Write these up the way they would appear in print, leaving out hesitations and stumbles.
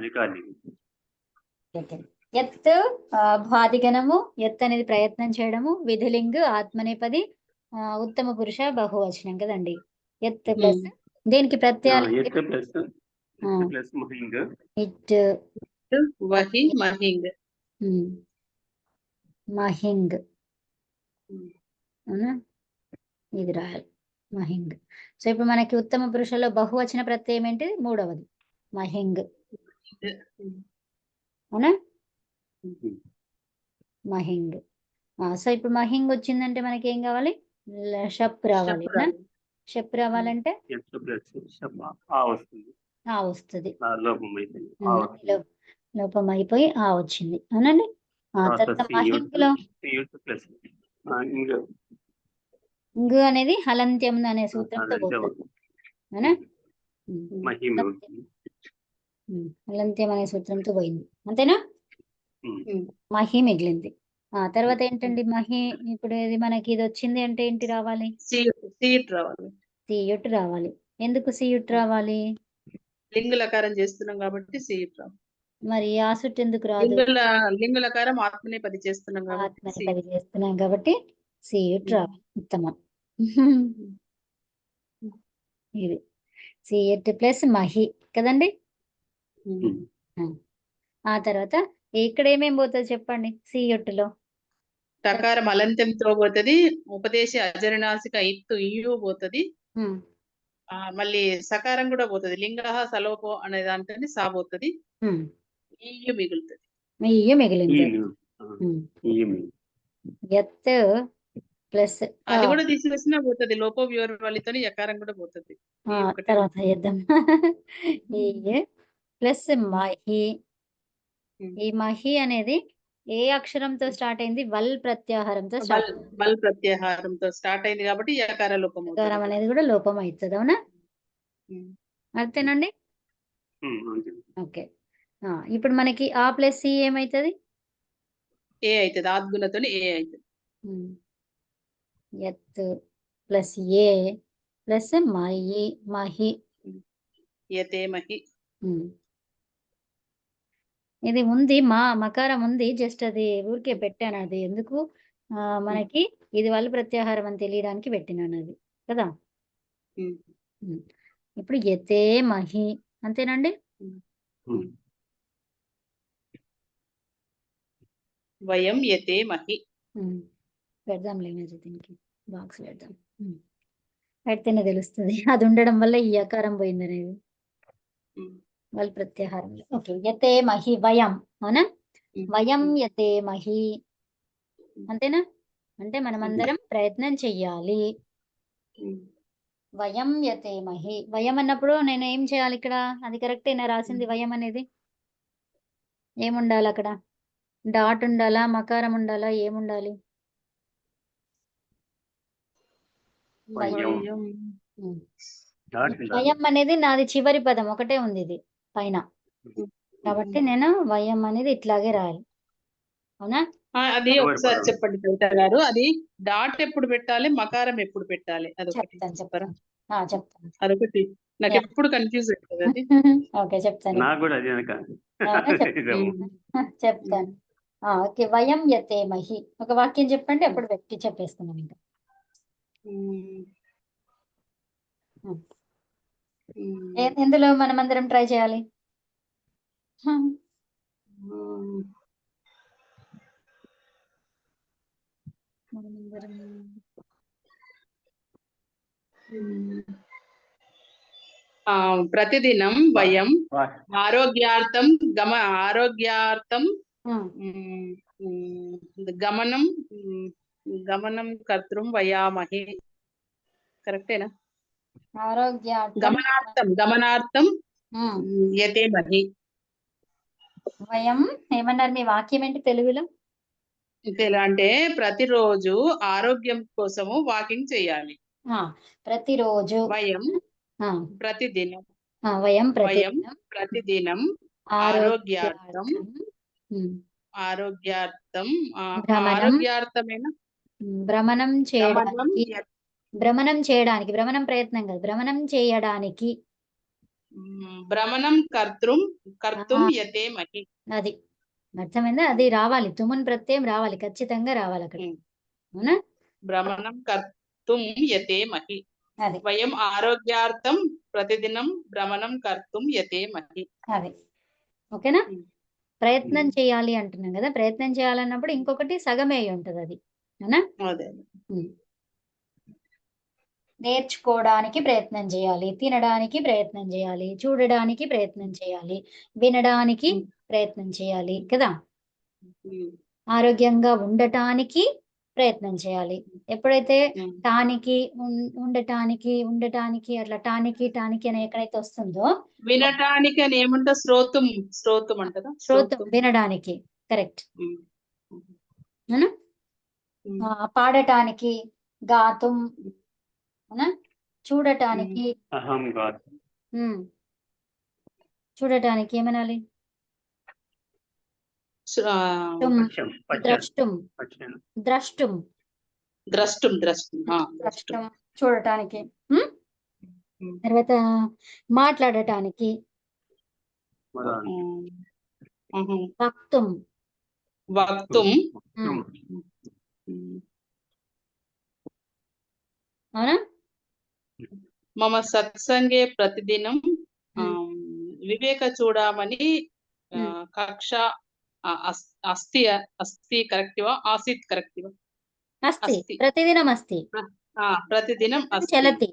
Recording. Okay. ఎత్ భాదిగణము, ఎత్ అనేది ప్రయత్నం చేయడము, విధిలింగ్ ఆత్మనేపది, ఉత్తమ పురుష బహువచనం కదండి. ఎత్ ప్లస్ దేనికి ప్రత్యయాలు ఎత్ ప్లస్ మహింగ్, ఇట్ వహి మహింగ్, మహింగ్ అవునా, ఇది రాయాలి మహింగ్. సో ఇప్పుడు మనకి ఉత్తమ పురుషుల్లో బహువచన ప్రత్యయం ఏంటి? మూడవది మహింగ్ అవునా, మహింగ్. సో ఇప్పుడు మహింగ్ వచ్చిందంటే మనకి ఏం కావాలి? షప్ రావాలి. షప్ రావాలంటే వస్తుంది, లోపం అయిపోయి వచ్చింది అవునండి. తర్వాత మహింగ్ లో ఇంగు అనేది హలంత్యం అనే సూత్రంతో పోతుంది అవునా, హలంత్యం అనే సూత్రంతో పోయింది అంతేనా. మహి మిగిలింది. తర్వాత ఏంటండి మహి? ఇప్పుడు ఇది మనకి ఇది వచ్చింది అంటే ఏంటి రావాలి? సియుట్ రావాలి. ఎందుకు సియుట్ రావాలి? లింగులకారం చేస్తున్నాం కాబట్టి సియుట్ రావాలి. మరి ఆసుట్ ఎందుకు రాదు? లింగులకారం ఆత్మనేపది చేస్తున్నాం కాబట్టి సియుట్ రావాలి. ఉత్తమం. ఇది సియుట్ ప్లస్ మహి కదండి. ఆ తర్వాత ఇక్కడ ఏమేమి పోతుంది చెప్పండి? సియుట్లో టకారం అలంత్యంతో పోతుంది, ఉపదేశ అజరనాసిక ఇత్తు ఇయు పోతుంది, మళ్ళీ సకారం కూడా పోతుంది. లింగ సలోపో అనే దాంతో సా పోతుంది, ఇయు మిగులుతుంది. ఇయు మిగిలింది. ఎత్ ప్లస్ అది కూడా తీసేసినా పోతుంది. లోపో వ్యూహవళితో యకారం కూడా పోతుంది. తర్వాత చేద్దాం. ప్లస్ మహి. ఈ మహి అనేది ఏ అక్షరంతో స్టార్ట్ అయింది? వల్ ప్రత్యాహారంతో స్టార్ట్ అయింది కాబట్టి యకార లోపం అనేది కూడా లోపం అవుతుంది అవునా, అంతేనండి. ఓకే. ఇప్పుడు మనకి ఆ ప్లస్ సి ఏమైతుంది? ఏ అవుతుంది. ఆద్గుణతో ఏ అవుతుంది. ఎత్ ప్లస్ ఏ ప్లస్ మహి, మహి యతే మహి. ఇది ఉంది, మకారం ఉంది, జస్ట్ అది ఊరికే పెట్టాను. అది ఎందుకు మనకి ఇది వాళ్ళు ప్రత్యాహారం అని తెలియడానికి పెట్టినాను అది కదా. ఇప్పుడు యతే మహి అంతేనండి. వయం యతే మహి పెడదాంలే, దీనికి బాక్స్ పెడదాం, పెడితేనే తెలుస్తుంది. అది ఉండడం వల్ల ఈ ఆకారం పోయింది అనేది వాళ్ళు ప్రత్యాహారం. ఓకే. యతే మహి వయం అవునా, వయం యతే మహి అంతేనా. అంటే మనమందరం ప్రయత్నం చెయ్యాలి. వయం యతే మహి. వయం అన్నప్పుడు నేను ఏం చేయాలి ఇక్కడ? అది కరెక్టేనా రాసింది? వయం అనేది ఏముండాలి అక్కడ? డాట్ ఉండాలా, మకారం ఉండాలా, ఏముండాలి? వయం అనేది నాది చివరి పదం ఒకటే ఉంది ఇది పైన, కాబట్టి నేను వయం అనేది ఇట్లాగే రాయాలి అవునా. అది ఒకసారి చెప్పండి కవిత గారు, అది డాట్ ఎప్పుడు పెట్టాలి, మకారం ఎప్పుడు పెట్టాలి? అదొకటి చెప్తాను. అదొకటి నాకు ఎప్పుడు కన్ఫ్యూజ్ అవుతుంది అది. ఓకే చెప్తాను. చెప్తాను. ఓకే. వయం యతే మహి ఒక వాక్యం చెప్పండి, అప్పుడు వ్యక్తి చెప్పేస్తున్నాం ఇంకా. ఎందులో మనం అందరం ట్రై చేయాలి? ప్రతిదినం వయం ఆరోగ్యార్థం గమనం కర్తృం వయామహి. కరెక్టేనా? గమనార్థం యతే మహి. వయం ఏమన్నారు? మీ వాక్యం ఏంటి తెలుగులో? అంటే ప్రతిరోజు ఆరోగ్యం కోసము వాకింగ్ చేయాలి. ప్రతిరోజు వయం ప్రతిదినం ఆరోగ్యార్థం భ్రమణం చేయడానికి, భ్రమణం ప్రయత్నం కాదు, భ్రమణం చేయడానికి భ్రమణం కర్తుం యతే మహి. అది అర్థమైందా? అది రావాలి, తుమున్ ప్రత్యయం రావాలి, ఖచ్చితంగా రావాలి అక్కడ. అవునా? భ్రమణం కర్తుం యతే మహి. అది వయం ఆరోగ్యార్థం ప్రతిదినం భ్రమణం కర్తుం యతే మహి. అది ఓకేనా? ప్రయత్నం చేయాలి అంటున్నాం కదా, ప్రయత్నం చేయాలన్నప్పుడు ఇంకొకటి సగమే అయి ఉంటది అది. అవునా? అదే. నేర్చుకోవడానికి ప్రయత్నం చేయాలి, తినడానికి ప్రయత్నం చేయాలి, చూడడానికి ప్రయత్నం చేయాలి, వినడానికి ప్రయత్నం చేయాలి కదా. ఆరోగ్యంగా ఉండటానికి ప్రయత్నం చేయాలి. ఎప్పుడైతే టానికి ఉండటానికి అట్లా టానికి అనే ఎక్కడైతే వస్తుందో, వినటానికి అని ఏముంటా శ్రోతం అంటారా? శ్రోతం వినడానికి, కరెక్ట్. పాడటానికి గాతుం, చూడటానికి చూడటానికి ఏమనాలి? ద్రష్టుం చూడటానికి. తర్వాత మాట్లాడటానికి వక్తుం. అవునా? మమ సత్సంగే ప్రతిదినం వివేక చూడమని కక్ష అస్తి కరెక్టివా? ఆసిత్ కరెక్టివా? అస్తి, ప్రతిదినం అస్తి, ప్రతిదినం చలతి,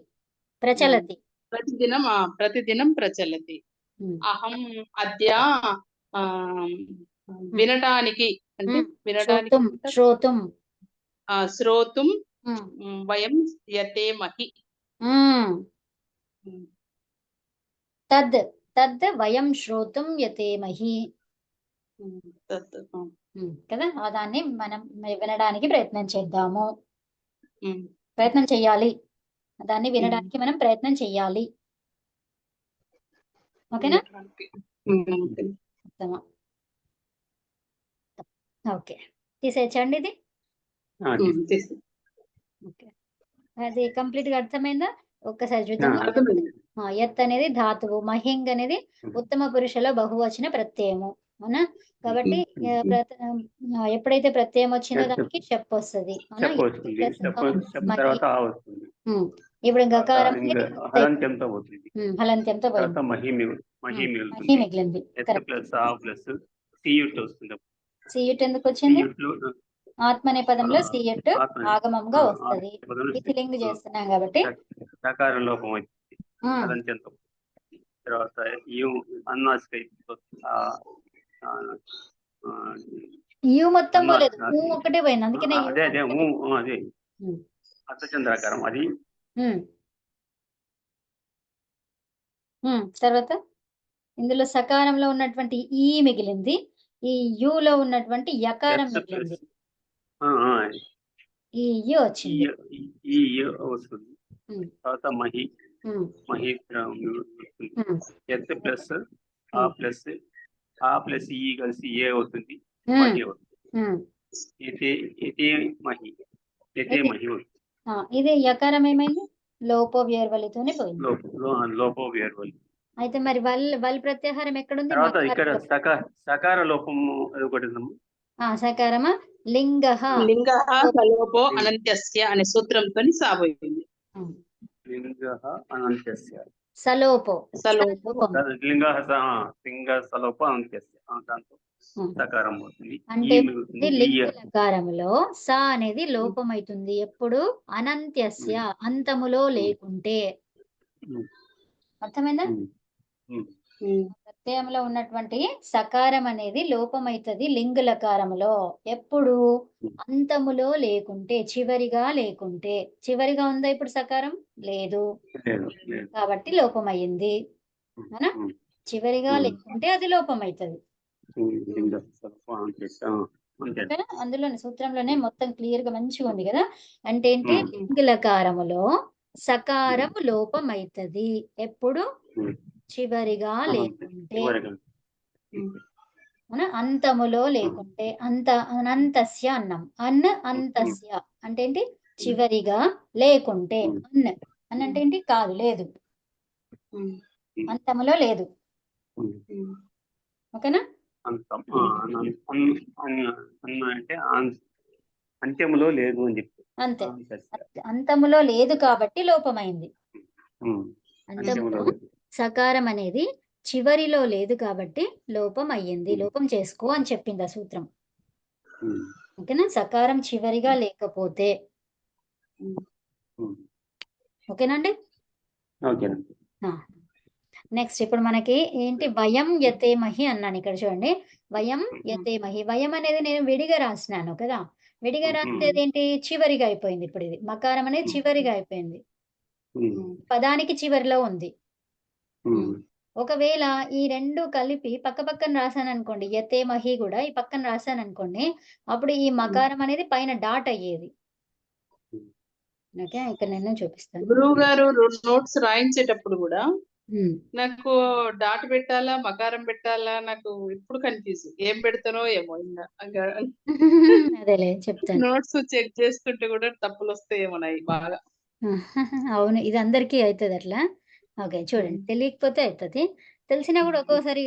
ప్రచలతి, ప్రతిదినం ప్రచలతి. అహం అద్య వినటానికి అంటే శ్రోతుం వయం యతే మహి. తద్ వయం శ్రోతుం యతే మహి కదా. దాన్ని మనం వినడానికి ప్రయత్నం చేద్దాము, ప్రయత్నం చెయ్యాలి, దాన్ని వినడానికి మనం ప్రయత్నం చెయ్యాలి. ఓకేనా? ఓకే, తీసేయచ్చండి ఇది. ఓకే, అది కంప్లీట్ గా అర్థమైందా? ఒక్కసారి చూద్దాము. యత్ అనేది ధాతువు, మహింగ్ అనేది ఉత్తమ పురుషుల బహువచన ప్రత్యయము. అవునా? కాబట్టి ఎప్పుడైతే ప్రత్యయం వచ్చిందో దానికి షప్ వస్తుంది. ఇప్పుడు గకారం హలంత్యంతో మిగిలింది. సియుట్ ఎందుకు వచ్చింది? ఆత్మ అనే పదంలో సియుట్ ఆగమంగా వస్తుంది. ఇది లింక్ చేస్తున్నాం కాబట్టి తర్వాత యు మొత్తం పోలేదు, ఒకటే పోయింది. అందుకనే అదే అర్థచంద్రాకారం అది. తర్వాత ఇందులో సకారంలో ఉన్నటువంటి ఈ మిగిలింది, ఈ యులో ఉన్నటువంటి యకారం మిగిలింది. ఈ యు వచ్చింది. తర్వాత మహి ప్లస్ ప్లస్ ఈ కలిసి ఏ అవుతుంది, మహి అవుతుంది. ఇది యకారం ఏమైంది? లోపో వ్యర్వలితోనే పోయింది. లోపో వ్యర్వలి. అయితే మరి వల్ ప్రత్యాహారం ఎక్కడుంది? ఇక్కడ సకార లోపము ఒకటి. సకారమా లింగః సలోపో అనంత్యస్య అనే సూత్రంతో సాబోయింది. లింగః అనంత్యస్య సలోపో లింగ సలోపో అనంత్యస్య దాంతో సకారం అవుతుంది. అంటే లింగ లకారములో స అనేది లోపం అవుతుంది ఎప్పుడు? అనంత్యస్య, అంతములో లేకుంటే. అర్థమైందా? ప్రత్యయంలో ఉన్నటువంటి సకారం అనేది లోపమైతుంది లింగ లకారములో ఎప్పుడు? అంతములో లేకుంటే, చివరిగా లేకుంటే. చివరిగా ఉందా ఇప్పుడు సకారం? లేదు, కాబట్టి లోపమయ్యింది. అవునా? చివరిగా లేకుంటే అది లోపమైతుంది. అందులోని సూత్రంలోనే మొత్తం క్లియర్ గా మంచిగా ఉంది కదా. అంటే ఏంటి? లింగ లకారములో సకారము లోపమైతుంది ఎప్పుడు? చివరిగా లేకుంటే. అంతములో లేకుంటే. అనంతస్య అన్నాం. అంతస్య అంటే ఏంటి? చివరిగా లేకుంటే. అన్ అంటే ఏంటి? కాదు, లేదు. అంతములో లేదు. ఓకేనా? అంతం అంటే అంత్యములో లేదు అని చెప్పి. అంతే, అంతములో లేదు కాబట్టి లోపమైంది. అంత్యములో అంతములో సకారం అనేది చివరిలో లేదు కాబట్టి లోపం అయ్యింది. లోపం చేసుకో అని చెప్పింది ఆ సూత్రం. ఓకేనా? సకారం చివరిగా లేకపోతే. ఓకేనండి? ఓకేనండి. నెక్స్ట్ ఇప్పుడు మనకి ఏంటి, వయం యతేమహి అన్నాను. ఇక్కడ చూడండి, వయం యతేమహి. వయం అనేది నేను విడిగా రాసినాను కదా. విడిగా రాసేది ఏంటి, చివరిగా అయిపోయింది. ఇప్పుడు ఇది మకారం అనేది చివరిగా అయిపోయింది, పదానికి చివరిలో ఉంది. ఒకవేళ ఈ రెండు కలిపి పక్క పక్కన రాశాను అనుకోండి, యతేమహి కూడా ఈ పక్కన రాశాను అనుకోండి, అప్పుడు ఈ మకారం అనేది పైన డాట్ అయ్యేది. ఓకే, ఇక్కడ నేను చూపిస్తాను. గురువు గారు నోట్స్ రాయించేటప్పుడు కూడా నాకు డాట్ పెట్టాలా మకారం పెట్టాలా, నాకు ఇప్పుడు కన్ఫ్యూజ్, ఏం పెడతానో ఏమో. ఇంకా అదేలే చెప్తాను. నోట్స్ చెక్ చేసుకుంటే కూడా తప్పులు వస్తాయేమో నాయి బాగా. అవును, ఇది అందరికీ అవుతుంది అట్లా. ఓకే, చూడండి, తెలియకపోతే అవుతుంది, తెలిసినా కూడా ఒక్కోసారి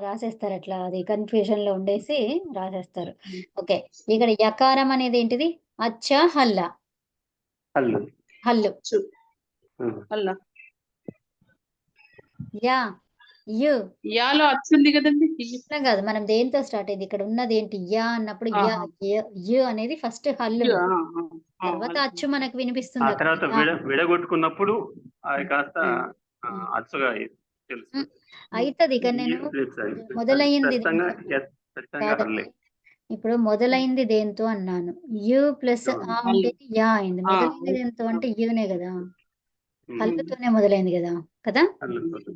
రాసేస్తారు అట్లా, అది కన్ఫ్యూజన్ లో ఉండేసి రాసేస్తారు. ఓకే, ఇక్కడ యకారం అనేది ఏంటిది, అచ్చ హల్ల. హల్లు. హల్లు. అల్లా యా యు. యాలో అచ్చుంది కదండి. ఇట్లా కాదు, మనం దేంతో స్టార్ట్ అయింది, ఇక్కడ ఉన్నది ఏంటి, యా అన్నప్పుడు యా యు అనేది ఫస్ట్ హల్లు, తర్వాత అచ్చు మనకు వినిపిస్తుంది. తర్వాత విడగొట్టుకున్నప్పుడు అది కాస్త అచ్చుగా తెలుసు అవుతుంది. ఇక నేను మొదలైంది ఇప్పుడు మొదలైంది దేంతో అన్నాను, యు ప్లస్ ఆ అంటే యా అయింది. మొదలైంది దేంతో అంటే యునే కదా, హల్లుతోనే మొదలైంది కదా.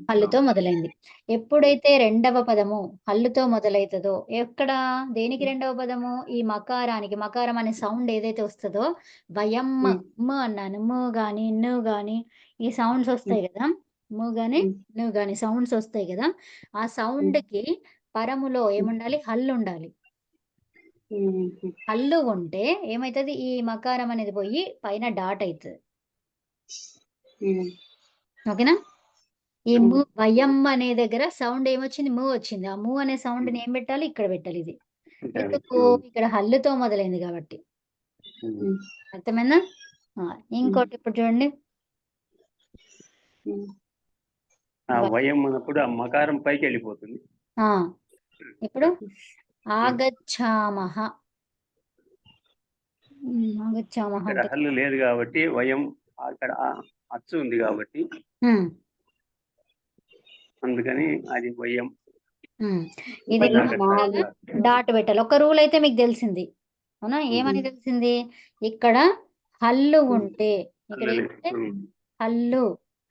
హల్లుతో మొదలైంది. ఎప్పుడైతే రెండవ పదము హల్లుతో మొదలవుతుందో, ఎక్కడ దేనికి రెండవ పదము, ఈ మకారానికి. మకారం అనే సౌండ్ ఏదైతే వస్తుందో, వయం మ అన్నాను, ము గాని ను గాని ఈ సౌండ్స్ వస్తాయి కదా, ము గాని ను గాని సౌండ్స్ వస్తాయి కదా, ఆ సౌండ్ కి పరములో ఏముండాలి, హల్లు ఉండాలి. హల్లు ఉంటే ఏమైతుంది, ఈ మకారం అనేది పోయి పైన డాట్ అవుతుంది. ఓకేనా? ఈ ము వయం అనే దగ్గర సౌండ్ ఏమొచ్చింది, ము వచ్చింది. ఆ ము అనే సౌండ్ ని ఏం పెట్టాలి, ఇక్కడ పెట్టాలి. ఇది ఎందుకు, ఇక్కడ హల్లుతో మొదలైంది కాబట్టి. అర్థమైందా? ఇంకోటి ఇప్పుడు చూడండి, వయం అన్నప్పుడు ఆ మకారం పైకి వెళ్ళిపోతుంది. ఇప్పుడు ఆగచ్చామహ. ఆగచ్చామహ హల్లు లేదు కాబట్టి వయం, అక్కడ అచ్చు ఉంది కాబట్టి అందుకని అది వయం. ఇది డాట్ పెట్టాలి. ఒక రూల్ అయితే మీకు తెలిసింది, అవునా? ఏమని తెలిసింది, ఇక్కడ హల్లు ఉంటే, ఇక్కడ ఏంటంటే హల్లు,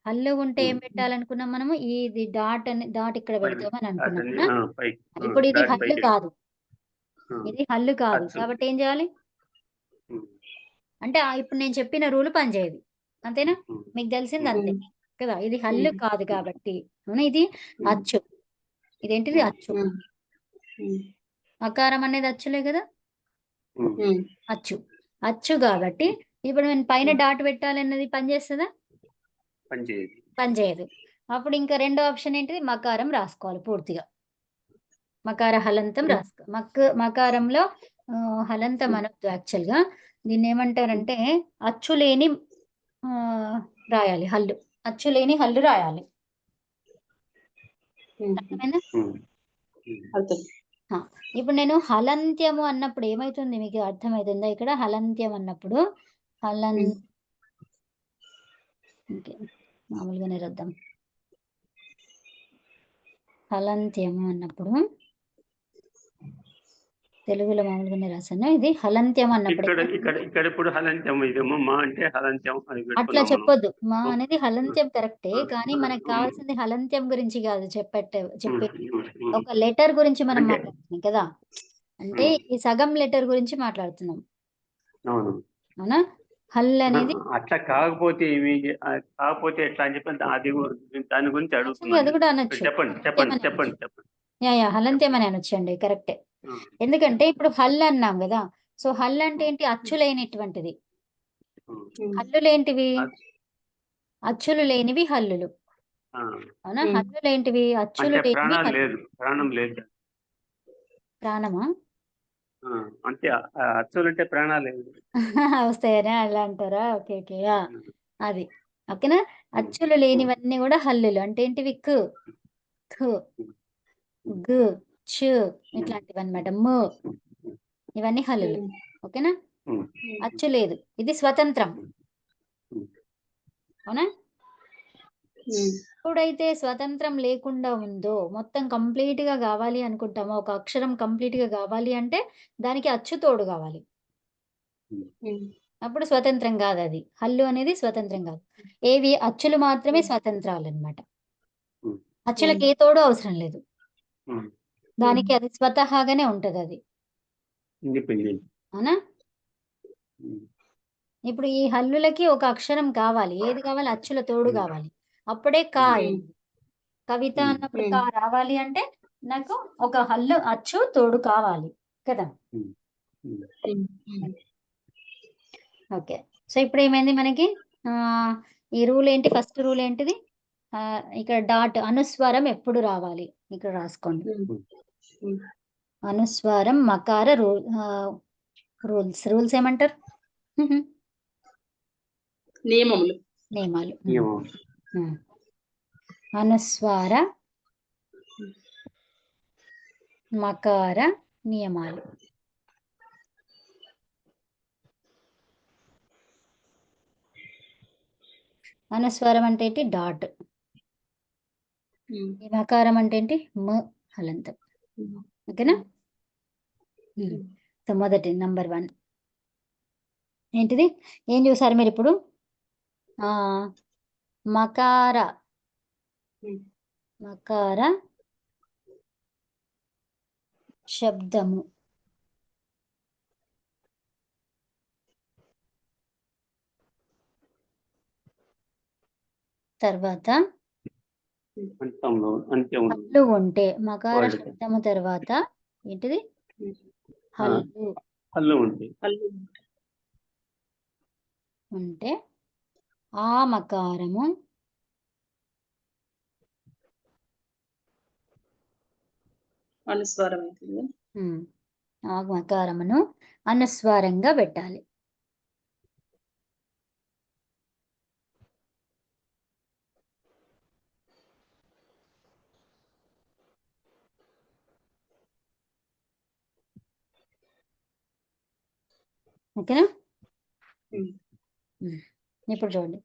హల్లు ఉంటే ఏం పెట్టాలనుకున్నాం మనము, ఇది డాట్ అని, డాట్ ఇక్కడ పెడతామని అనుకున్నాం. ఇప్పుడు ఇది హల్లు కాదు, ఇది హల్లు కాదు కాబట్టి ఏం చేయాలి అంటే, ఇప్పుడు నేను చెప్పిన రూల్ పనిచేయదు. అంతేనా? మీకు తెలిసింది అంతే కదా. ఇది హల్లు కాదు కాబట్టి, అవునా, ఇది అచ్చు. ఇదేంటిది, అచ్చు. అకారం అనేది అచ్చులే కదా, అచ్చు. అచ్చు కాబట్టి ఇప్పుడు నేను పైన డాట్ పెట్టాలన్నది పనిచేస్తుందా, పనిచేయదు. అప్పుడు ఇంకా రెండో ఆప్షన్ ఏంటిది, మకారం రాసుకోవాలి పూర్తిగా. మకార హలంతం రాసుకో. మకారంలో హలంతం అనొద్దు, యాక్చువల్ గా దీన్ని ఏమంటారంటే అచ్చు లేని రాయాలి, హల్లు. అచ్చు లేని హల్లు రాయాలి. అర్థమైందా? ఇప్పుడు నేను హలంత్యము అన్నప్పుడు ఏమైతుంది, మీకు అర్థమవుతుందా? ఇక్కడ హలంత్యం అన్నప్పుడు మామూలుగానే రద్దాం. హలంత్యము అన్నప్పుడు తెలుగులో మామూలుగానే రాశాను, ఇది హలంత్యం అన్నప్పుడు అట్లా చెప్పొద్దు. మా అనేది హలంత్యం కరెక్టే, కానీ మనకు కావాల్సింది హలంత్యం గురించి కాదు చెప్పే ఒక లెటర్ గురించి మనం మాట్లాడుతున్నాం కదా. అంటే ఈ సగం లెటర్ గురించి మాట్లాడుతున్నాం, అవునా? హల్ అనేది అట్లా కాకపోతే ఎట్లా అని చెప్పి దాని గురించి అడుగుతున్నాను. అది కూడా అనొచ్చు, హలంత్యం అని అనొచ్చండి, కరెక్టే. ఎందుకంటే ఇప్పుడు హల్ అన్నాం కదా, సో హల్ అంటే ఏంటి, అచ్చు లేనిటువంటిది. హల్లులు ఏంటివి, అచ్చులు లేనివి హల్లులు. ఆ, అవునా? ఉమ్. హల్లులు ఏంటివి? అచ్చులు అంటే లేనివి ప్రాణాలు హల్లులు. లేదు, ప్రాణం లేదు. ప్రాణమా? ఆ, అంతే, అచ్చులు అంటే ప్రాణాలు లేదు. వస్తాయనే అలా అంటారా? Okay okay. ఉమ్, అది ఓకేనా. అచ్చులు ఉమ్, లేనివన్నీ కూడా హల్లులు. అంటే ఏంటివి? క్, ఖ, ఉమ్, గ్, చ్ ఇట్లాంటివి అనమాట. మ్ ఇవన్నీ హల్లులు. ఉమ్. ఓకేనా. ఉమ్, అచ్చు లేదు, ఇది స్వతంత్రం. ఉమ్, అవునా? ఉమ్. ఎప్పుడైతే స్వతంత్రం లేకుండా ఉందో, మొత్తం కంప్లీట్ గా కావాలి అనుకుంటామో, ఒక అక్షరం కంప్లీట్ గా కావాలి అంటే దానికి అచ్చు తోడు కావాలి. ఉమ్. అప్పుడు స్వతంత్రం కాదు అది. హల్లు అనేది స్వతంత్రం కాదు. ఏవి? అచ్చులు మాత్రమే స్వతంత్రాలు అనమాట. ఉమ్, అచ్చులకు ఏ తోడు అవసరం లేదు. ఉమ్. దానికి అది స్వతహాగానే ఉంటది అది. ఇండిపెండెంట్. అవునా? ఉమ్, ఇప్పుడు ఈ హల్లులకి ఒక అక్షరం కావాలి. ఏది కావాలి? అచ్చుల తోడు కావాలి. అప్పుడే కా ఉమ్, అయింది. కవిత ఉమ్, అన్నప్పుడు కా రావాలి అంటే నాకు ఒక హల్లు అచ్చు తోడు కావాలి కదా. ఉమ్, ఉమ్. ఉమ్. ఓకే. సో ఇప్పుడు ఏమైంది మనకి? ఆ ఈ రూల్ ఏంటి? ఫస్ట్ రూల్ ఏంటిది? ఇక్కడ డాట్, అనుస్వారం ఎప్పుడు రావాలి ఇక్కడ రాసుకోండి. ఉమ్. అనుస్వారం మకార రూల్స్ ఏమంటారు? నియమములు. నియమాలు. ఏమో. ఉమ్. అనుస్వార మకార నియమాలు. అనుస్వారం అంటే ఏంటి? డాట్. ఉమ్. ఈ మకారం అంటే ఏంటి? మ హలంతం. ఉమ్. ఓకేనా. సో మొదటి నంబర్ 1 ఏంటిది? ఏం చూసారు మీరు ఇప్పుడు? ఆ మకార ఉమ్. మకార శబ్దము. తర్వాత అంతంలో అంత్యం హల్లు ఉంటే, మకార Word. శబ్దము తర్వాత ఏంటిది? ఆ, హల్లు హల్లు ఉంది. ఉంటే ఆ మకారము అనుస్వారం అవుతుంది. ఆ మకారమును అనుస్వారంగా పెట్టాలి. ఓకేనా. ఉమ్. ఇప్పుడు చూడండి.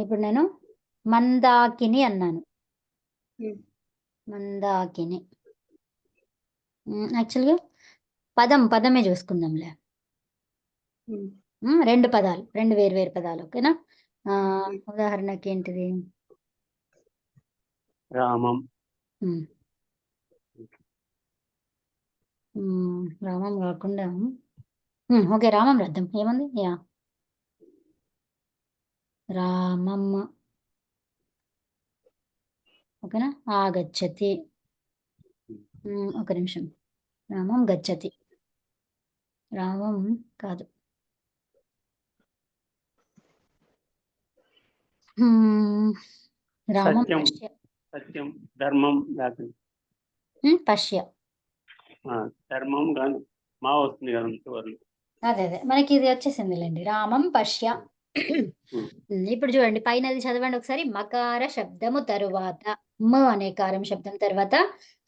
ఇప్పుడు నేను మందాకిని అన్నాను. ఉమ్. మందాకిని. యాక్చువల్గా పదమే చూసుకుందాంలే. ఉమ్. 2 పదాలు, 2 వేరు పదాలు. ఓకేనా. ఉదాహరణకి ఏంటిది? రామం. ఉమ్. రామం కాకుండా ఓకే, రామం రాద్దాం. ఏముంది? యా రామమ్మ. ఓకేనా. ఆగచ్చతి. ఒక నిమిషం. రామం గచ్చతి. రామం కాదు. రామం సత్యం, పశ్య. సత్యం, ధర్మం లేకుండా పశ్య. ధర్మం కానీ మా వస్తుంది కదా చివరిలో. అదే మనకి ఇది వచ్చేసిందిలేండి. రామం పశ్య. ఇప్పుడు చూడండి, పైన అది చదవండి ఒకసారి. మకార శబ్దము తరువాత మ అనే కారం శబ్దం తర్వాత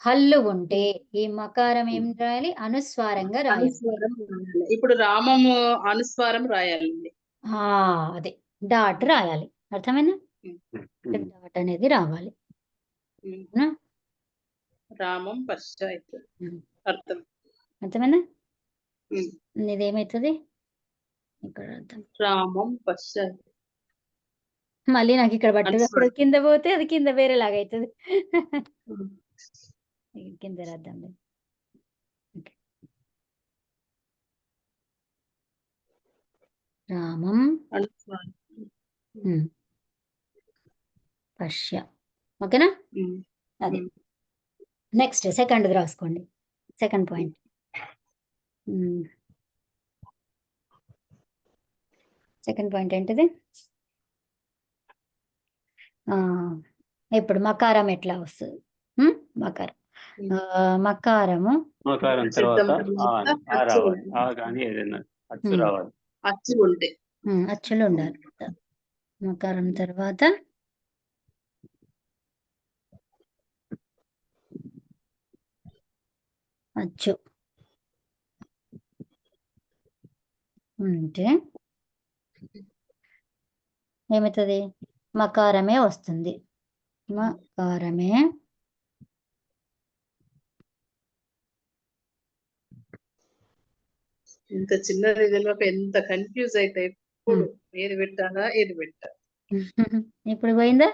హల్లు ఉంటే ఈ మకారం ఏం రాయాలి? అనుస్వారంగా రాయాలి. అనుస్వారం రాయాలి. ఇప్పుడు రామము అనుస్వారం రాయాలండి. అదే డాట్ రాయాలి. అర్థమైందా? డాట్ అనేది రావాలి. రామం పశ్చ అర్థం. అర్థమైందా? ఇదేమవుతుంది ఇక్కడ? అర్థం. రామం పశ్చ. మళ్ళీ నాకు ఇక్కడ పట్టుకున్నప్పుడు కింద పోతే అది కింద వేరేలాగా అవుతుంది. కింద రాద్దాం. రామం పశ్య. ఓకేనా. అది నెక్స్ట్ సెకండ్ రాసుకోండి. Second point. సెకండ్ పాయింట్ ఏంటిది? ఆ, ఇప్పుడు మకారం ఎట్లా వస్తుంది? మకారం మకారము మకారం శబ్దం తర్వాత తర్వాత ఆ అచ్చు రావాలి. ఆ కానీ ఏదైనా అచ్చు ఉమ్. రావాలి. అచ్చు ఉంటే అచ్చులు ఉండాలి. మకారం తర్వాత అచ్చు ఉంటే ఏమవుతుంది? మకారమే వస్తుంది. మకారమే ఇంత చిన్నది తెలియక ఎంత కన్ఫ్యూజ్ అయితే ఎప్పుడు ఏది పెట్టాలా ఏది పెట్టాలి. ఇప్పుడు పోయిందా?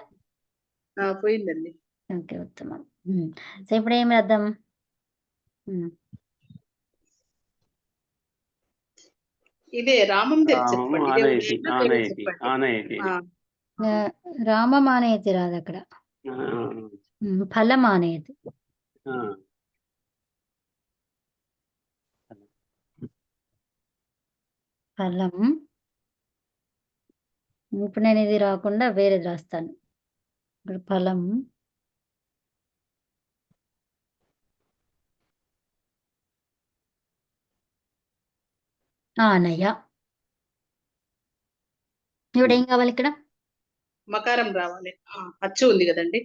పోయిందండి. ఓకే, ఉత్తమం. సో ఇప్పుడు ఏం రాద్దాం? ఇదే రామం రామము చెప్పండి. ఇదే ఆనయతి ఉదయం వేరే ఆనయతి చెప్పండి. ఆనయతి. రామమానయతి రాదు అక్కడ. ఫలమానయతి. ఫలం. ఇప్పుడు నేను ఇది రాకుండా వేరేది రాస్తాను. ఇప్పుడు ఫలం ఆనయ. ఇప్పుడు ఏం కావాలి ఇక్కడ? మకారం రావాలి. అచ్చు ఉంది కదండి.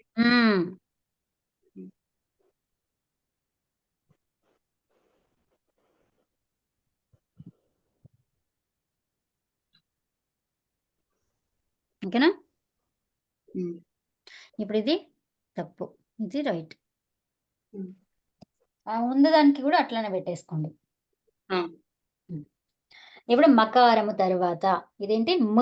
ఓకేనా? ఇప్పుడు ఇది తప్పు, ఇది రైట్. ముందు దానికి కూడా అట్లానే పెట్టేసుకోండి. ఇప్పుడు మకారము తర్వాత ఇదేంటి? మ.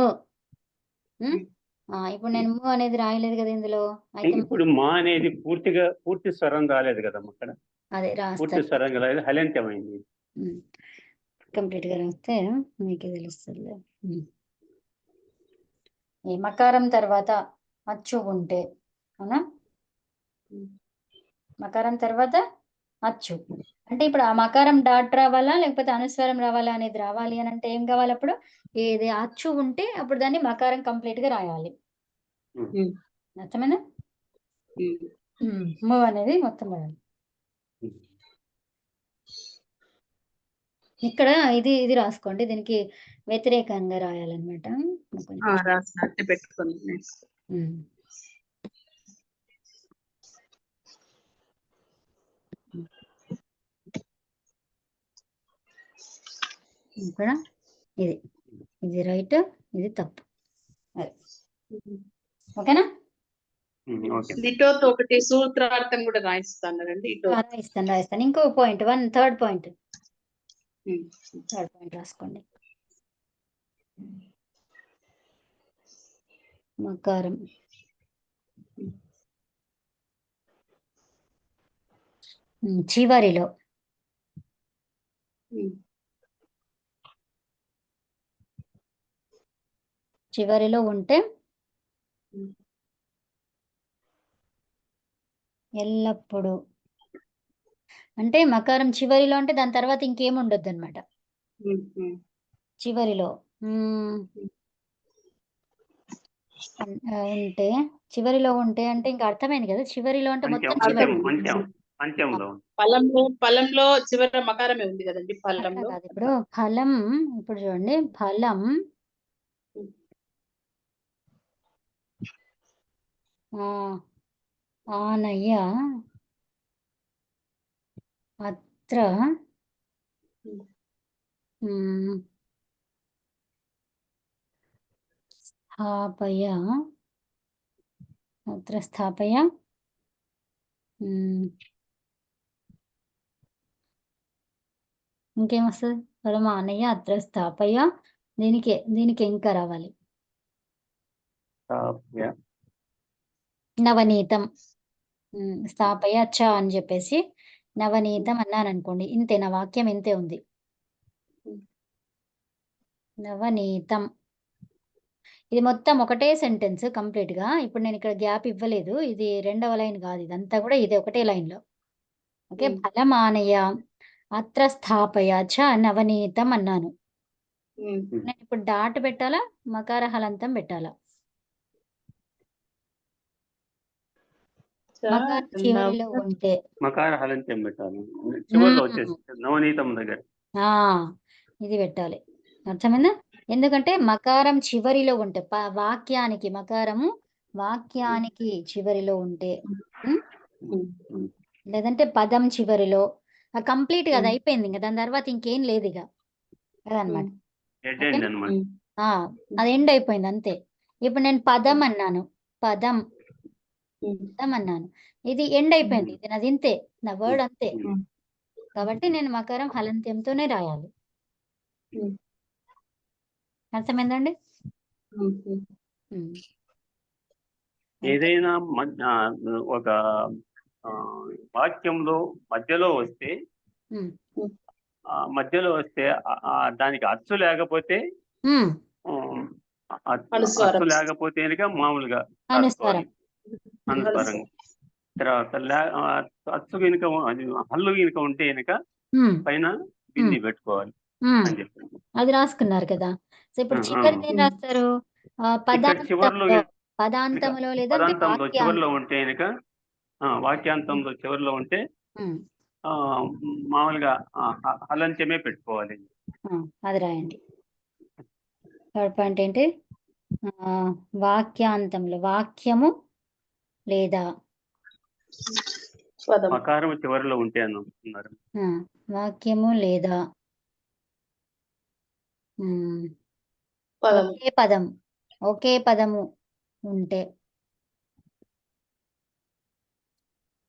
ఇప్పుడు నేను ము అనేది రాయలేదు కదా ఇందులో. అయితే ఇప్పుడు మా అనేది పూర్తి స్వరం రాలేదు కదా అక్కడ. అదే పూర్తి రాస్తా. స్వరం రాలేదు, హలంత్యమైంది. కంప్లీట్ గా రాస్తే మీకు తెలుస్తుంది. ఈ మకారం తర్వాత అచ్చు ఉంటే, అవునా? మకారం తర్వాత అచ్చు అంటే ఇప్పుడు ఆ మకారం డాట్ రావాలా లేకపోతే అనుస్వరం రావాలా అనేది రావాలి అని అంటే ఏం కావాలి? అప్పుడు ఏది అచ్చు ఉంటే అప్పుడు దాన్ని మకారం కంప్లీట్ గా రాయాలి. అర్థమైనా? ము అనేది మొత్తం రాయాలి. ఇక్కడ ఇది రాసుకోండి, దీనికి వ్యతిరేకంగా రాయాలన్నమాట. రాసినట్టు పెట్టుకోండి. ఇక్కడ ఇది రైట్, ఇది తప్పు. ఓకేనా? ఇటోతో ఒకటి సూత్రార్థం కూడా రాయిస్తానండి. రాయిస్తాను. ఇంకో పాయింట్, థర్డ్ పాయింట్ రాసుకోండి. మకారం చివరిలో ఉంటే ఎల్లప్పుడూ అంటే మకారం చివరిలో అంటే దాని తర్వాత ఇంకేం ఉండొద్దు అనమాట. చివరిలో ఉంటే, చివరిలో ఉంటే అంటే ఇంకా అర్థమైంది కదా. చివరిలో అంటే మొత్తం ఫలంలో చివరి మకారమే ఉంది కదండి. ఫలంలో ఇప్పుడు ఫలం, ఇప్పుడు చూడండి, ఫలం ఆనయ అత్ర స్థాపయ. అత్ర స్థాపయ. ఇంకేమొస్తుంది? ఫలం ఆనయ అత్ర స్థాపయ. దీనికి ఇంకా రావాలి నవనీతం. స్థాపయ చ అని చెప్పేసి నవనీతం అన్నాను అనుకోండి, ఇంతే, నా వాక్యం ఇంతే ఉంది. నవనీతం. ఇది మొత్తం ఒకటే సెంటెన్స్ కంప్లీట్ గా. ఇప్పుడు నేను ఇక్కడ గ్యాప్ ఇవ్వలేదు, ఇది రెండవ లైన్ కాదు, ఇదంతా కూడా ఇది ఒకటే లైన్ లో. ఓకే, ఫలమానయ అత్ర స్థాపయ చ నవనీతం అన్నాను. నేను ఇప్పుడు డాట్ పెట్టాలా, మకార హలంతం పెట్టాలా? మకారం చివరిలో ఉంటే మకార హలంత్యం పెట్టాలి. చివరిలో మ్మ్. వచ్చేసి నవనీతం దగ్గర. ఆ ఇది పెట్టాలి. అర్థమైందా? ఎందుకంటే మకారం చివరిలో ఉంటే వాక్యానికి మకారము వాక్యానికి చివరిలో ఉంటే లేదంటే పదం చివరిలో కంప్లీట్ గా అది అయిపోయింది. ఇంకా దాని తర్వాత ఇంకేం లేదు ఇక అదనమాట. డెడ్ ఎండ్ అన్నమాట. అది ఎండ్ అయిపోయింది అంతే. ఇప్పుడు నేను పదం అన్నాను, పదం పదం అన్నాను, ఇది ఎండ్ అయిపోయింది. ఇది నాది ఇంతే, నా వర్డ్ అంతే. కాబట్టి నేను మకారం హలంత్యంతోనే రాయాలి. అర్థమైందండి? ఏదైనా ఒక వాక్యంలో మధ్యలో వస్తే దానికి అచ్చు లేకపోతే అచ్చు లేకపోతే కనుక మామూలుగా అనుస్వారం. అనుస్వారంగా. తర్వాత అచ్చు కనుక హల్లు కనుక ఉంటే కనుక పైన బింది పెట్టుకోవాలి అని చెప్పి అది రాసుకున్నారు కదా. సో ఇప్పుడు చివరిది ఏం రాస్తారు? పదాంతంలో లేదా పదాంతంలో చివరిలో ఉంటే కనుక వాక్యాంతంలో చివరిలో ఉంటే మామూలుగా హలంత్యమే పెట్టుకోవాలి. అది రాయండి. థర్డ్ పాయింట్ ఏంటి? వాక్యాంతంలో వాక్యము లేదా మకారం చివరిలో ఉంటే అన్నారు. వాక్యము లేదా ఒకే పదము ఉంటే,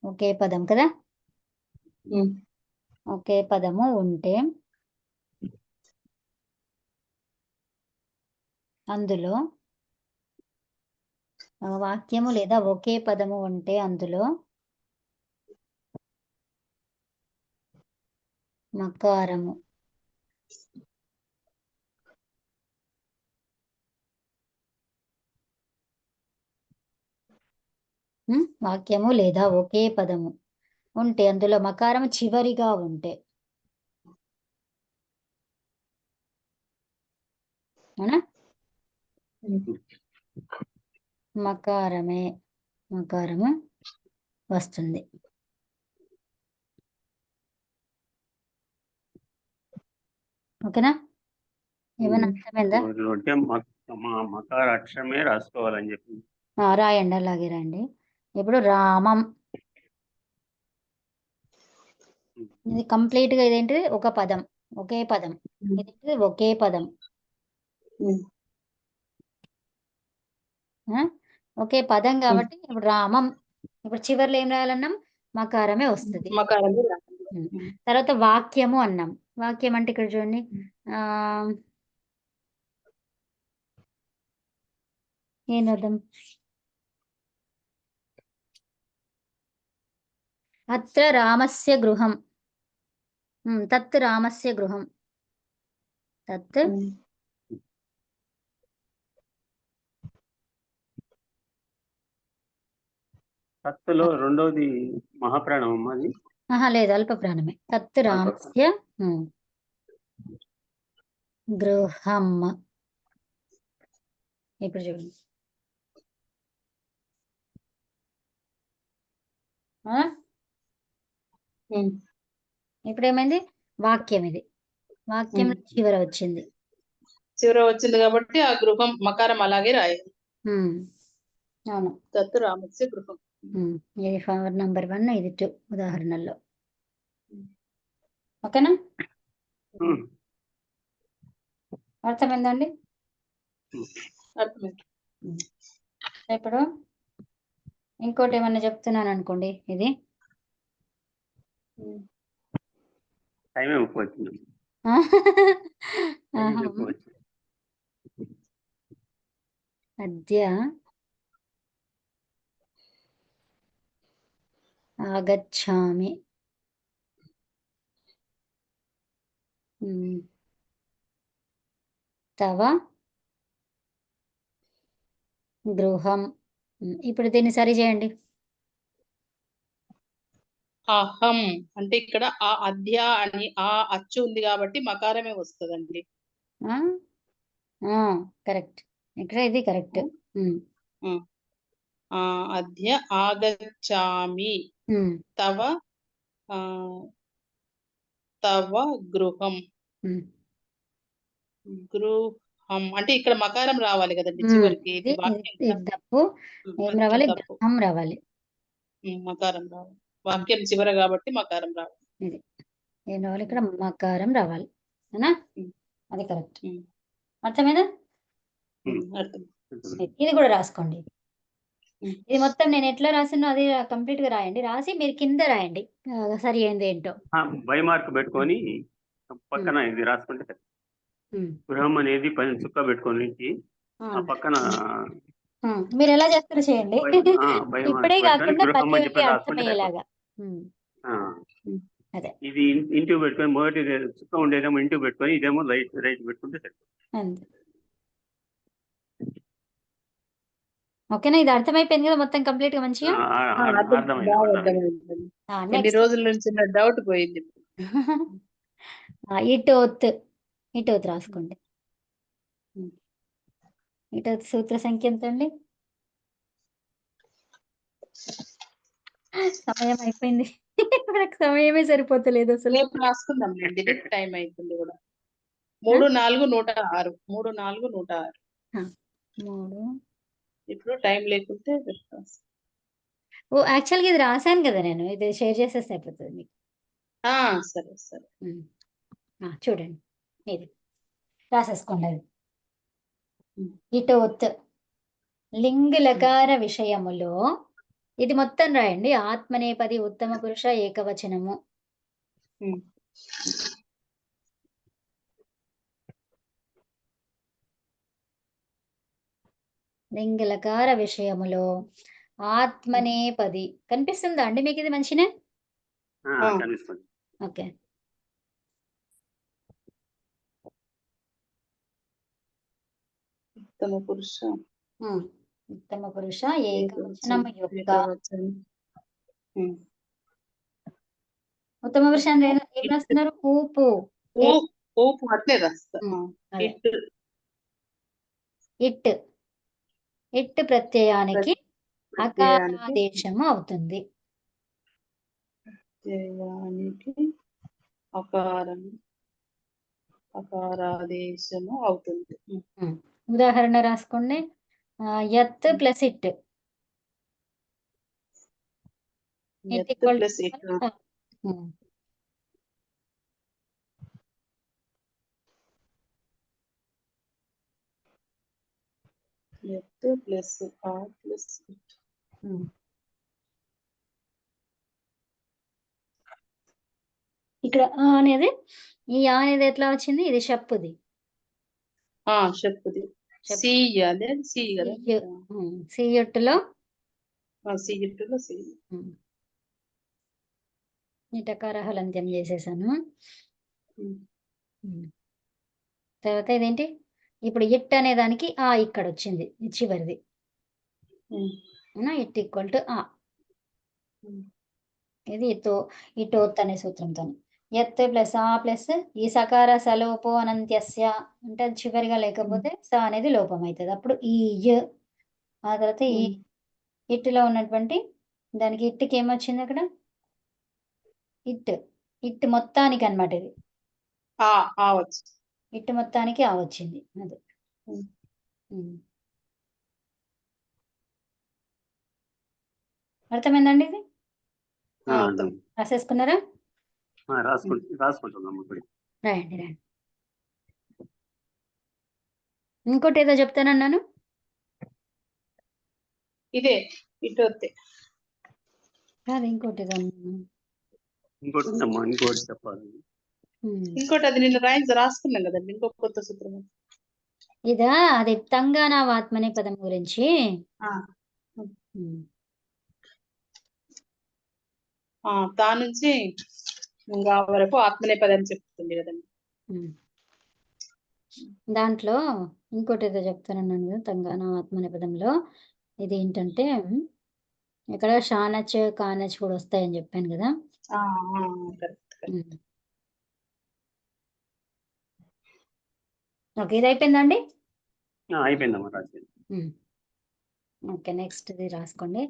ఒకే పదం కదా, ఒకే పదము ఉంటే అందులో వాక్యము లేదా ఒకే పదము ఉంటే అందులో మకారము వాక్యము లేదా ఒకే పదము ఉంటే అందులో మకారం చివరిగా ఉంటే, అవునా, మకారము వస్తుంది. ఓకేనా? ఏమైనా అర్థమైందా? మకార అక్షరమే రాసుకోవాలని చెప్పి రాయండి, అలాగే రాయండి. ఇప్పుడు రామం, ఇది కంప్లీట్ గా ఇదేంటిది? ఒక పదం, ఒకే పదం. ఇదేంటిది? ఒకే పదం, ఒకే పదం కాబట్టి ఇప్పుడు రామం. ఇప్పుడు చివరిలో ఏం రాయాలన్నాం? మకారమే వస్తుంది. తర్వాత వాక్యము అన్నాం. వాక్యం అంటే ఇక్కడ చూడండి, ఏం అర్థం? అత్ర రామస్య గృహం, తత్ రామస్య గృహం, తత్ తత్తులో రెండోది మహాప్రాణం అది లేదు, అల్ప ప్రాణమే. తత్ రామస్య గృహం. ఇప్పుడు చూడండి, ఇప్పుడు ఏమైంది? వాక్యం, ఇది వాక్యం చివర వచ్చింది. కాబట్టి ఆ గృహం మకారం అలాగే రాయాలి. అవును, తత్ రామస్య గృహం. ఇది ఫార్వర్డ్ నంబర్ 1, ఇది 2 ఉదాహరణల్లో. ఓకేనా? అర్థమైందండి? ఇప్పుడు ఇంకోటి ఏమన్నా చెప్తున్నాను అనుకోండి, ఇది అద్య ఆగచ్చామి, తవ గృహం. ఇప్పుడు దీన్ని సరి చేయండి. అహం అంటే ఇక్కడ ఆ అద్య అని ఆ అచ్చు ఉంది కాబట్టి మకారమే వస్తుందండి. కరెక్ట్, ఇక్కడ ఇది కరెక్ట్. అద్య ఆగచ్చామి ఉమ్, తవ ఆ, తవ గృహం. ఉమ్, గృహం అంటే ఇక్కడ మకారం రావాలి కదండి ఉమ్. చివరికి. ఇది ఇది వాక్యం ఇది తప్పు. ఏం వాక్యం రావాలి? తప్పు. గ్రహం రావాలి. మకారం రావాలి. వాక్యం చివర కాబట్టి మకారం రావాలి. ఇది ఏం రావాలి? ఇక్కడ మకారం రావాలి. అవునా? ఉమ్. అది కరెక్ట్. ఉమ్. అర్థమైందా? అర్థం. ఇది కూడా రాసుకోండి. ఉమ్. ఇది మొత్తం నేను ఎట్లా రాసినో అది కంప్లీట్ గా రాయండి. రాసి మీరు కింద రాయండి సరి అయింది ఏంటో. బై మార్క్ పెట్టుకొని పక్కన ఇది రాసుకుంటే సరే. ఉమ్. గృహం అనేది పైన చుక్క పెట్టుకొని ఆ పక్కన మీరు ఎలా చేస్తారో చేయండి. బై ఇప్పుడే మార్క్ పెట్టుకొని కాకుండా గృహం ప్రతి అని ఒక్కటి చెప్పి రాసుకుంటే అర్థమయ్యేలాగా. అదే ఇది ఇంటికి పెట్టుకొని మొదటి చుక్క ఉండేదేమో ఇంటికి పెట్టుకొని ఇదేమో రైట్ పెట్టుకుంటే సరే. అంతే. ఓకేనా? ఇది అర్థమైపోయింది కదా మొత్తం కంప్లీట్ గా మంచిగా. అర్థమైంది. బాగా అర్థమైంది. ఎన్ని నెక్స్ట్ రోజుల నుంచి నా డౌట్ పోయింది. ఇటోత్. ఇటోత్ రాసుకోండి. ఇటోత్ సూత్ర సంఖ్య ఎంత అండి? సమయం అయిపోయింది. మనకు సమయమే సరిపోతలేదు అసలు. రేపు రాసుకుందాం లేండి. టైం అవుతుంది కూడా. 3, 4, 106. 3, 4, 106. 3. ఇప్పుడు టైం లేకుంటే ఓ యాక్చువల్గా ఇది రాశాను కదా నేను. ఇది షేర్ చేసేస్తే అయిపోతుంది మీకు. సరే సరే. చూడండి ఇది రాసేసుకోండి. అది ఇటోత్ లింగ్ లకార విషయములో ఇది మొత్తం రాయండి. ఆత్మనేపది ఉత్తమ పురుష ఏకవచనము. లింగ్ లకార విషయములో ఆత్మనేపది కనిపిస్తుందా అండి మీకు? ఇది మంచినే. కనిపిస్తుంది. ఓకే. ఉత్తమ పురుష ఉత్తమ పురుష ఏకవచనము యొక్క ఉత్తమ పురుష అంటే ఏం రాస్తున్నారు? ఊపు. ఊపు అట్లే రాస్తా. ఇట్. ఇట్ ప్రత్యయానికి అకారాదేశము అవుతుంది. అకారాదేశము అవుతుంది. ఉదాహరణ రాసుకోండి. యత్ plus it. It plus it. Plus plus it. ఇక్కడ అనేది ఈ అనేది ఎట్లా వచ్చింది? ఇది షప్పుది. షప్పుది. సియుట్టులో ఇటకార హలంత్యం చేసేసాను. తర్వాత ఇదేంటి? ఇప్పుడు ఇట్ అనే దానికి ఇక్కడ వచ్చింది చివరిది. ఇట్ ఈక్వల్ టు ఇది ఇటోత్ అనే సూత్రంతో. యత్ ప్లస్ ప్లస్ ఈ సకార సలోపో అనంత్యస్య అంటే అది చివరిగా లేకపోతే స అనేది లోపం అవుతుంది. అప్పుడు ఈ ఆ తర్వాత ఈ ఇట్టులో ఉన్నటువంటి దానికి ఇట్టుకి ఏమొచ్చింది అక్కడ? ఇట్ మొత్తానికి అన్నమాట. ఇది ఇట్టు మొత్తానికి వచ్చింది. అదే అర్థమైందండి? ఇది రాసేసుకున్నారా? రాసుకుంటున్నాం. రాయండి రాయండి. ఇంకోటి ఏదో చెప్తానన్నాను. ఇదే ఇటోతే కాదు, ఇంకోటి ఏదో ఇంకోటి చెప్పాలి. ఇంకోటి అది నిన్న రాసుకున్నాం కదండి. ఇంకొక కొత్త సూత్రం ఇదా? అది తంగానా ఆత్మనే పదం గురించి. తా నుంచి ఇంకా వరకు ఆత్మనేపదం చెప్తుంది కదండి. దాంట్లో ఇంకోటి ఏదో చెప్తానన్నాను కదా తంగానా ఆత్మనేపదంలో. ఇది ఏంటంటే ఇక్కడ షానచ్ కానచ్ కూడా వస్తాయని చెప్పాను కదా. ఓకే, ఇది అయిపోయిందండి. అయిపోయిందమ్మా. రాసింది. ఓకే, నెక్స్ట్ ఇది రాసుకోండి.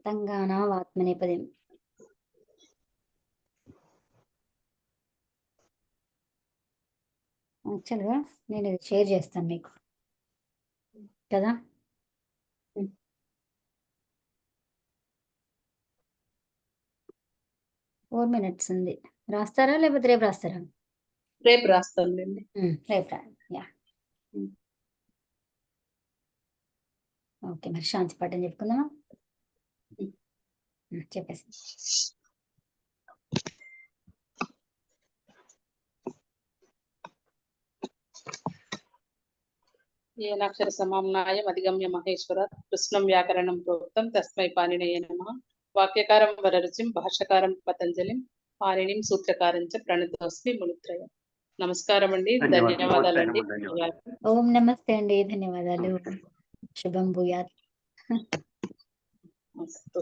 తంగాణ ఆత్మనేపథ్యం. యాక్చువల్గా నేను ఇది షేర్ చేస్తాను మీకు కదా. 4 minutes ఉంది. రాస్తారా లేకపోతే రేపు రాస్తారా? రేపు రాస్తానులేండి. రేపు రాయండి. Yeah, okay. మరి శాంతి పాఠం చెప్పుకుందామా? చెప్పేసి ఏనాక్షర సమామ్నాయం అధిగమ్య మహేశ్వరాత్ కృష్ణం వ్యాకరణం ప్రోక్తం తస్మై పాణినయే నమః. వాక్యకారం వరరుచిం భాష్యకారం పతంజలిం పాణినిం సూత్రకారం చ ప్రణతోస్మి మునిత్రయం. నమస్కారం అండి, ధన్యవాదాలండి. ఓం నమస్తే అండి, ధన్యవాదాలు. శుభం భూయాత్. మస్తు.